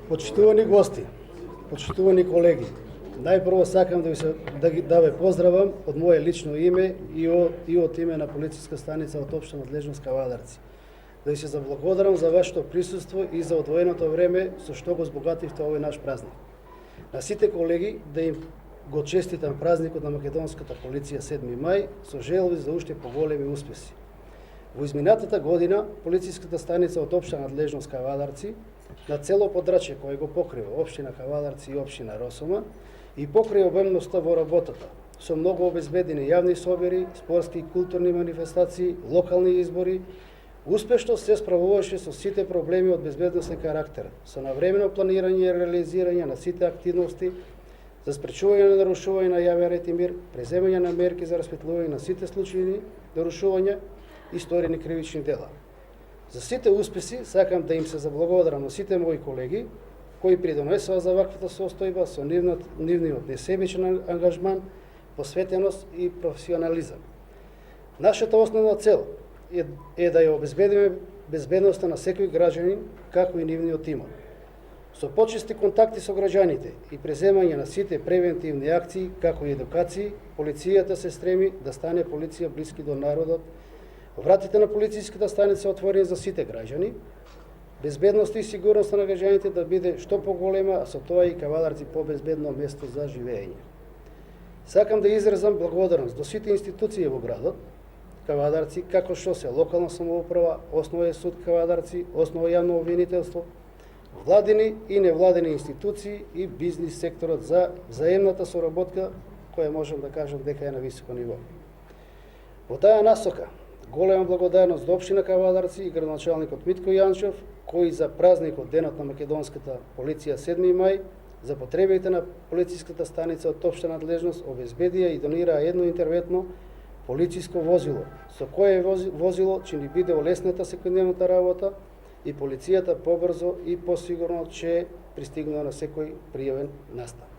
Почитувани гости, почитувани колеги, најпрво сакам да ве поздравам од моје лично име и од име на полициска станица од општа надлежност Кавадарци. Да ви се заблагодарам за вашето присуство и за одвоеното време со што го збогативте овој наш празник. На сите колеги да им го честитам празникот на македонската полиција 7 мај со желби за уште поголеми успеси. Во изминатата година полициската станица од општа надлежност Кавадарци на цело подрачје кој го покрива општина Кавадарци и општина Росома и покрива обемноста во работата со многу обезбедени јавни собери, спортски и културни манифестации, локални избори, успешно се справуваше со сите проблеми од безбедносен карактер, со навремено планирање и реализирање на сите активности за спречување на нарушување на јавен ред и мир, преземање на мерки за расветлување на сите случаи нарушувања и сторени кривични дела. За сите успеси сакам да им се заблагодарам на сите мои колеги кои придонесоа за ваквата состојба со нивниот несебичен ангажман, посветеност и професионализам. Нашата основна цел е да ја обезбедиме безбедноста на секој граѓанин, како и нивниот имот. Со почести контакти со граѓаните и преземање на сите превентивни акции, како и едукации, полицијата се стреми да стане полиција блиски до народот. Вратите на полициската станица отворени за сите граѓани, безбедноста и сигурноста на граѓаните да биде што поголема, а со тоа и Кавадарци побезбедно место за живење. Сакам да изразам благодарност до сите институции во градот Кавадарци, како што се локална самоуправа, Основен суд Кавадарци, Основно јавно обвинителство, владини и невладини институции и бизнис секторот за взаемната соработка, која можам да кажам дека е на високо ниво. Во таа насока, голема благодарност до општина Кавадарци и градоначалникот Митко Јанчов, кои за празникот Денот на македонската полиција 7 мај, за потребите на полициската станица од општа надлежност обезбедија и донираа едно интервентно полициско возило, со кое возило ќе ни биде олесната секојдневната работа и полицијата побрзо и посигурно ќе пристигнува на секој пријавен настан.